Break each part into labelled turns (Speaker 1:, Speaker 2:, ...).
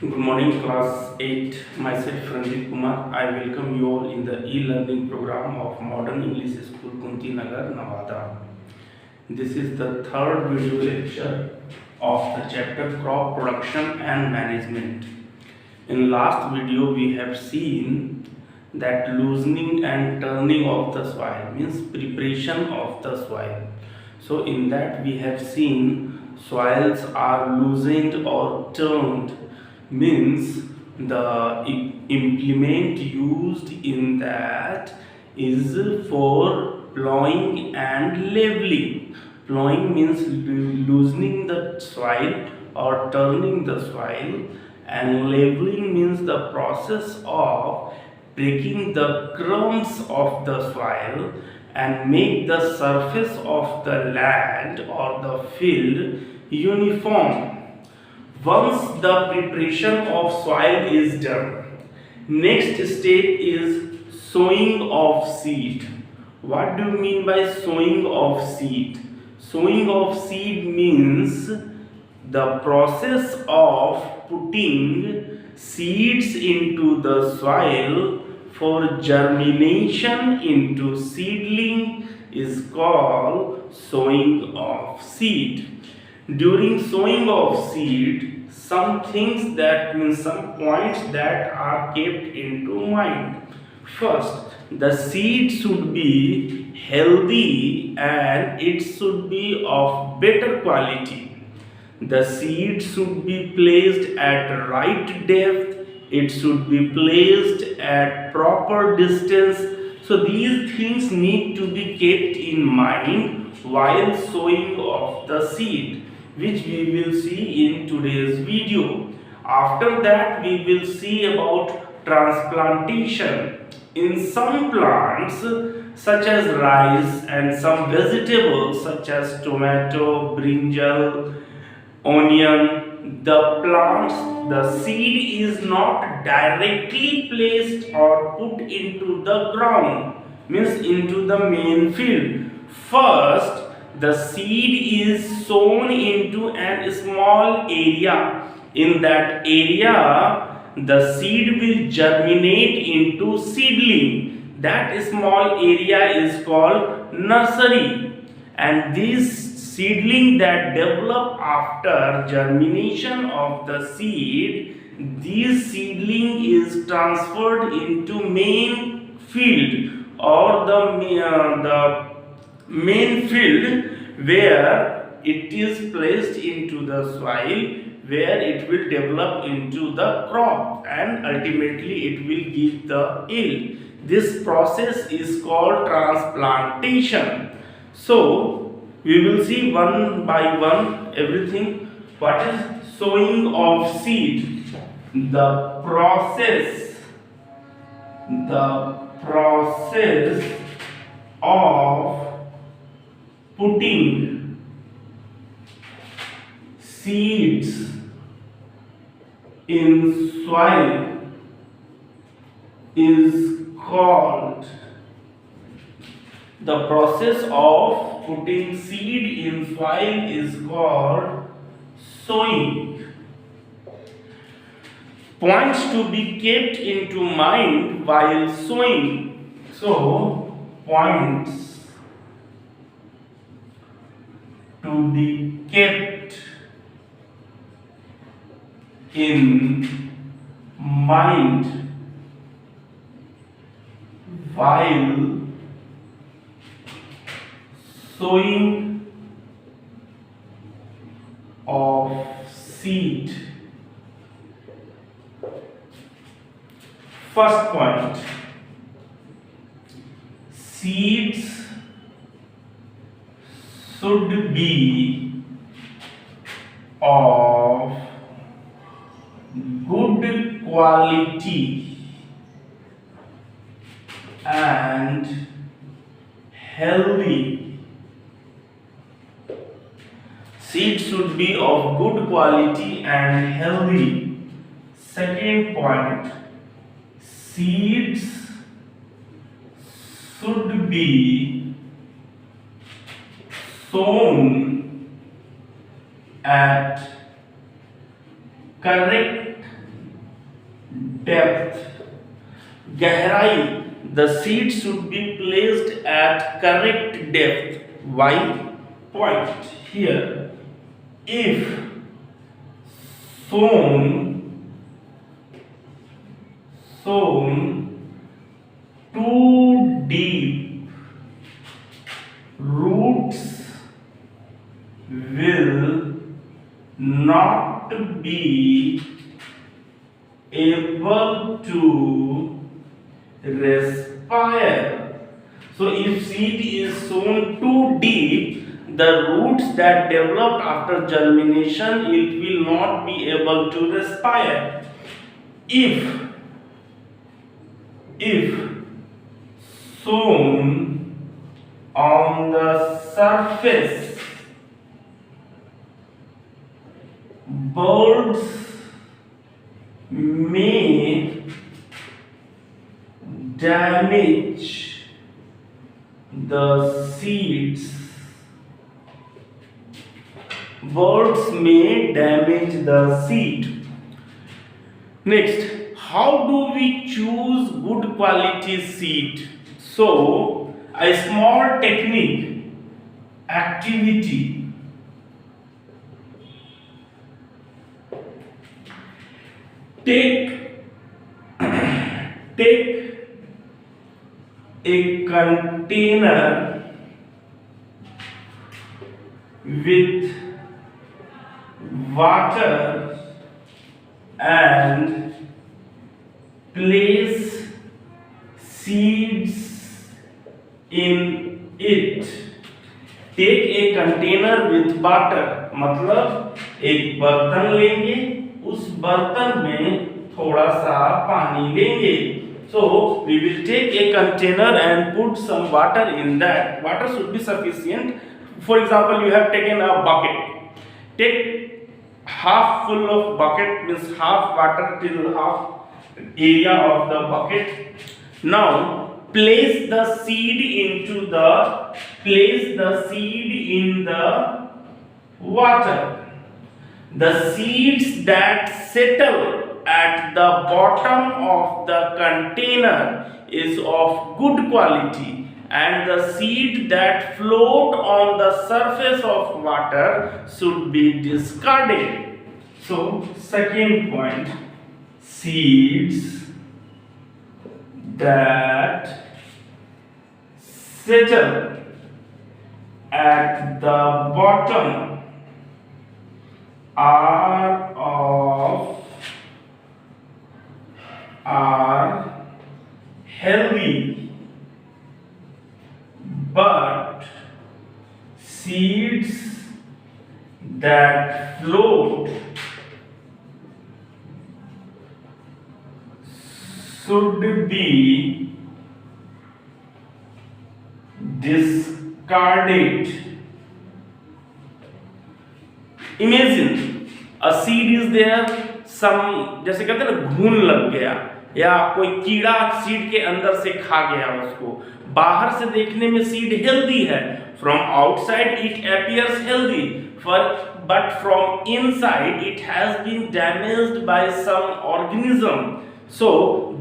Speaker 1: Good morning, class 8. Myself, Ranjit Kumar. I welcome you all in the e-learning program of Modern English School, Kunti Nagar, Nevada. This is the third video lecture of the chapter Crop Production and Management. In last video, we have seen that loosening and turning of the soil means preparation of the soil. So in that we have seen soils are loosened or turned means the implement used in that is for plowing and leveling. Plowing means loosening the soil or turning the soil, and leveling means the process of breaking the crumbs of the soil and make the surface of the land or the field uniform. Once the preparation of soil is done, next step is sowing of seed. What do you mean by sowing of seed? Sowing of seed means the process of putting seeds into the soil for germination into seedling is called sowing of seed. During sowing of seed, some things that means some points that are kept into mind. First, the seed should be healthy and it should be of better quality. The seed should be placed at right depth. It should be placed at proper distance. So these things need to be kept in mind while sowing of the seed, which we will see in today's video. After that, we will see about transplantation. In some plants such as rice and some vegetables such as tomato, brinjal, onion, the seed is not directly placed or put into the ground, means into the main field. First, the seed is sown into a small area. In that area, the seed will germinate into seedling. That small area is called nursery, and this seedling that develop after germination of the seed, this seedling is transferred into main field or the main field, where it is placed into the soil, where it will develop into the crop and ultimately it will give the yield. This process is called transplantation. So we will see one by one everything. What is sowing of seed? The process of putting seeds in soil is called the process of putting seed in soil is called sowing. Points to be kept into mind while sowing. So points to be kept in mind while sowing of seed. First point, seeds should be of good quality and healthy. Seeds should be of good quality and healthy. Second point, seeds should be sown at correct depth, गहराई, the seed should be placed at correct depth. Why? Point here. If sown too deep, roots will not be able to respire. So if seed is sown too deep, the roots that developed after germination, it will not be able to respire. If sown on the surface, birds may damage the seeds. Birds may damage the seed. Next, how do we choose good quality seed? So, a small technique, activity. Take a container with water and place seeds in it. Take a container with water, मतलब एक बर्तन लेंगे, उस बर्तन में थोड़ा सा पानी लेंगे. So we will take a container and put some water in that. Water should be sufficient. For example, you have taken a bucket. Take half full of bucket, means half water till half area of the bucket. Now place the seed in the water. The seeds that settle at the bottom of the container is of good quality, and the seed that float on the surface of water should be discarded. So, second point, seeds that settle at the bottom are healthy, but seeds that float should be discarded. Imagine a seed is there, some जैसे कहते हैं ना घुन लग गया या कोई कीड़ा सीड के अंदर से खा गया उसको. बाहर से देखने में सीड हेल्दी है, from outside it appears healthy, but from inside it has been damaged by some organism. So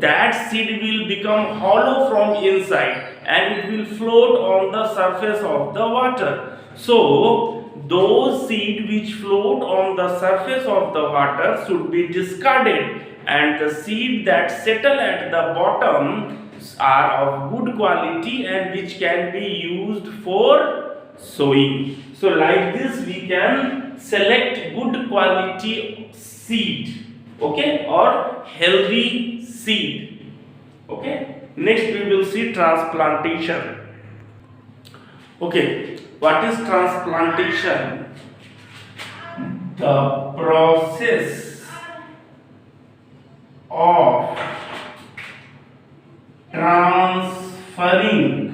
Speaker 1: that seed will become hollow from inside and it will float on the surface of the water. So those seeds which float on the surface of the water should be discarded, and the seeds that settle at the bottom are of good quality and which can be used for sowing. So like this we can select good quality seed, okay, or healthy seed. Okay, next we will see transplantation. Okay, what is transplantation? The process of transferring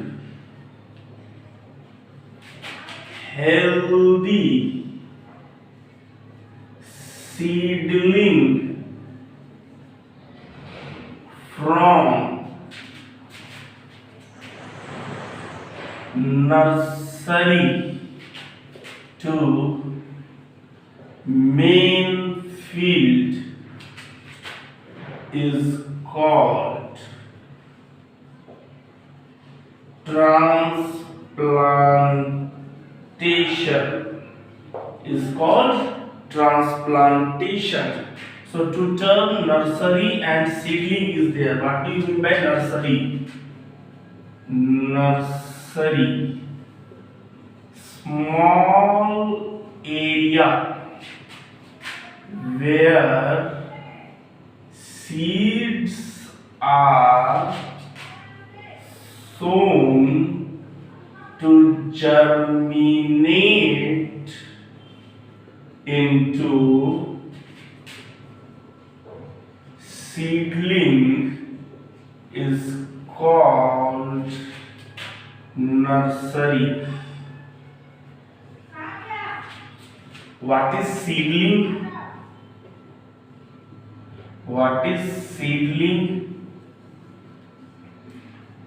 Speaker 1: healthy seedling from nursery to main field is called transplantation. Is called transplantation. So two term nursery and seedling is there. What do you mean by nursery? Nursery, small area where seeds are sown to germinate into seedling is called nursery. What is seedling? What is seedling?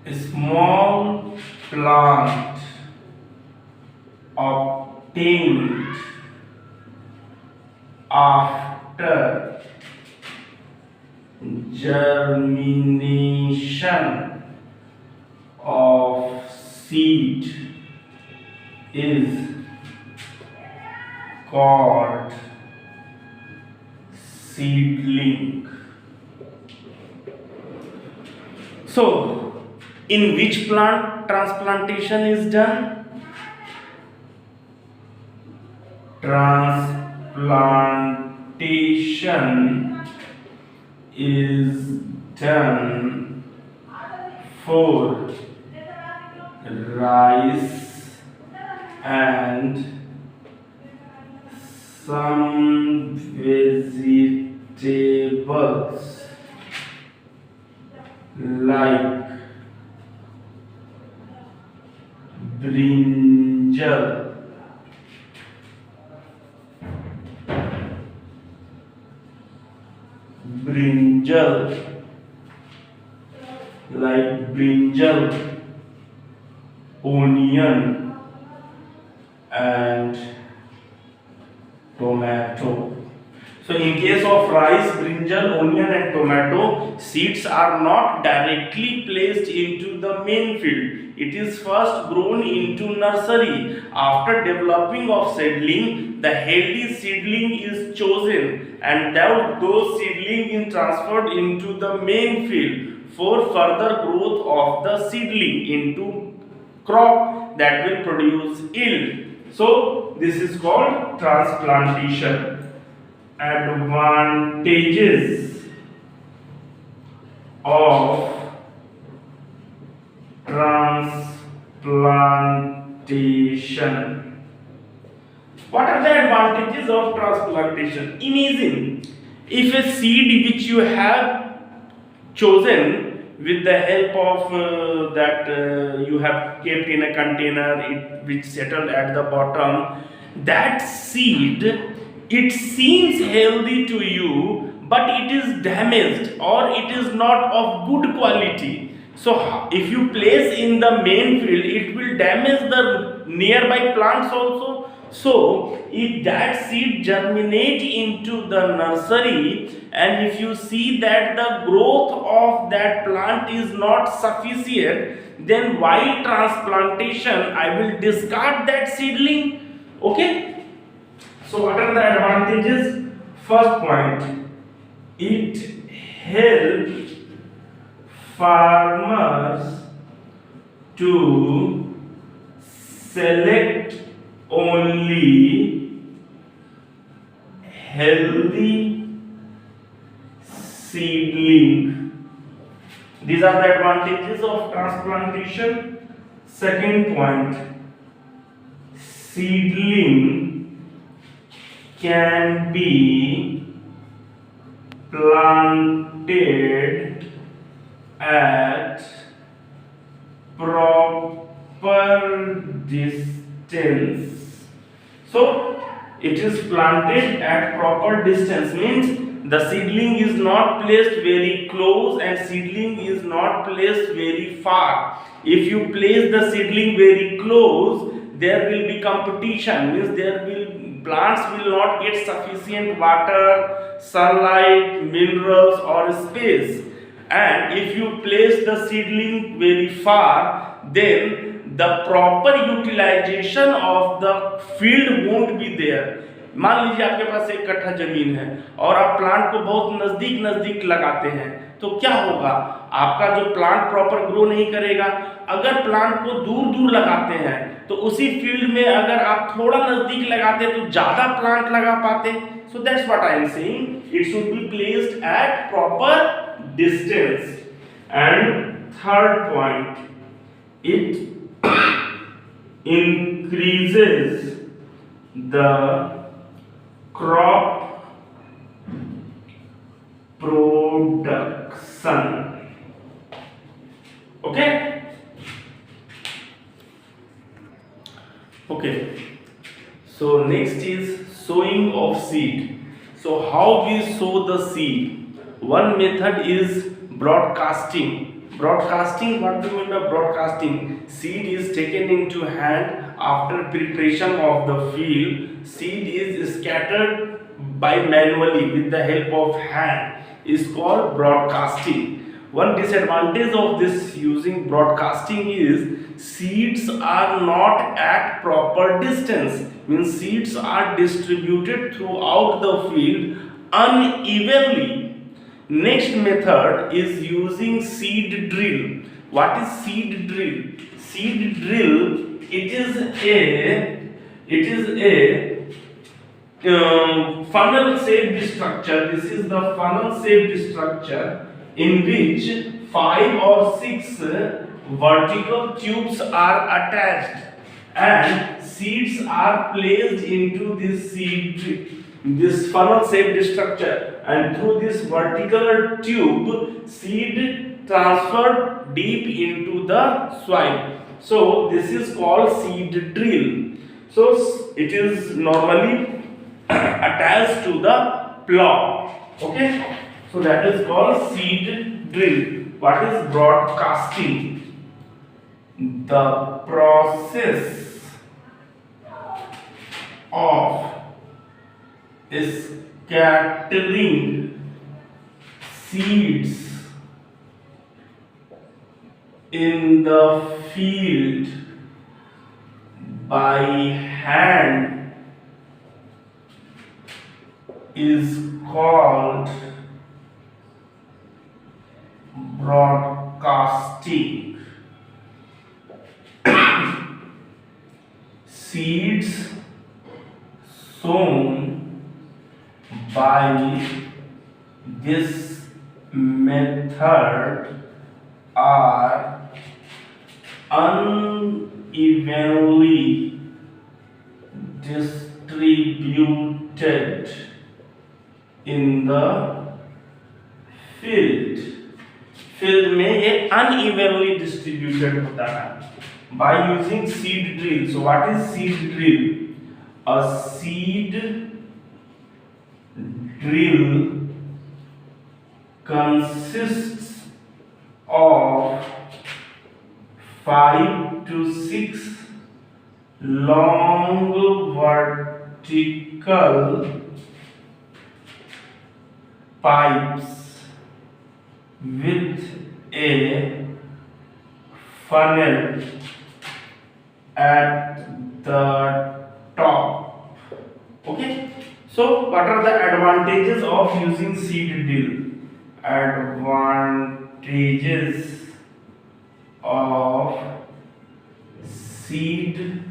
Speaker 1: A small plant obtained after germination of seed is called seedling. So, in which plant transplantation is done? Transplantation is done for rice and some vegetables like brinjal, onion and tomato. So in case of rice, brinjal, onion and tomato, seeds are not directly placed into the main field. It is first grown into nursery. After developing of seedling, the healthy seedling is chosen and those seedling is transferred into the main field for further growth of the seedling into crop that will produce yield. So this is called transplantation. Advantages of transplantation. What are the advantages of transplantation? Imagine if a seed which you have chosen with the help of you have kept in a container, which settled at the bottom, that seed, it seems healthy to you, but it is damaged or it is not of good quality. So if you place in the main field, it will damage the nearby plants also. So if that seed germinate into the nursery, and if you see that the growth of that plant is not sufficient, then while transplantation I will discard that seedling. Okay. So what are the advantages? First point, it helps farmers to select only healthy seedling. These are the advantages of transplantation. Second point, seedling can be planted at proper distance. So it is planted at proper distance, means the seedling is not placed very close and seedling is not placed very far. If you place the seedling very close, there will be competition, means plants will not get sufficient water, sunlight, minerals or space. And if you place the seedling very far, then the proper utilization of the field won't be there. मान लीजिए आपके पास 1 कट्ठा जमीन है और आप plant को बहुत नजदीक नजदीक लगाते हैं, तो क्या होगा, आपका जो प्लांट प्रॉपर ग्रो नहीं करेगा। अगर प्लांट को दूर दूर लगाते हैं तो उसी फील्ड में अगर आप थोड़ा नजदीक लगाते तो ज्यादा प्लांट लगा पाते। So that's what I am saying, it should be placed at proper distance. And third point, it increases the crop production. Okay, so next is sowing of seed. So how we sow the seed? One method is broadcasting. Broadcasting, what do you mean by broadcasting? Seed is taken into hand after preparation of the field. Seed is scattered by manually with the help of hand is called broadcasting. One disadvantage of this using broadcasting is seeds are not at proper distance. Means seeds are distributed throughout the field unevenly. Next method is using seed drill. What is seed drill? Seed drill, it is a funnel shaped structure. This is the funnel shaped structure in which 5 or 6 vertical tubes are attached and seeds are placed into this funnel shaped structure, and through this vertical tube seed transferred deep into the soil. So this is called seed drill. So it is normally attached to the plow. Okay, so that is called seed drill. What is broadcasting? The process of scattering seeds in the field by hand is called broadcasting. Seeds sown by this method are unevenly distributed in the field. field में ये unevenly distributed होता है by using seed drill. So what is seed drill? A seed drill consists of 5 to 6 long vertical pipes with a funnel at the top. Okay, so what are the advantages of using seed drill? Advantages of seed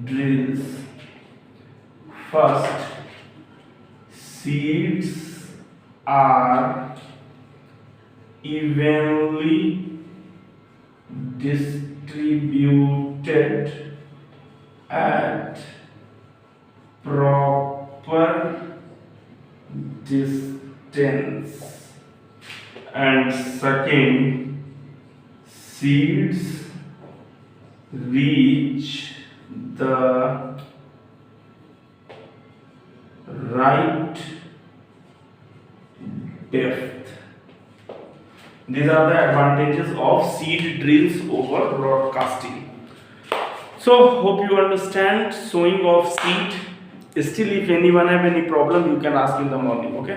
Speaker 1: drills. First, seeds are evenly distributed at proper distance. And second, seeds reach the right depth. These are the advantages of seed drills over broadcasting. So hope you understand sowing of seed Still, if anyone have any problem, you can ask in the morning. Okay.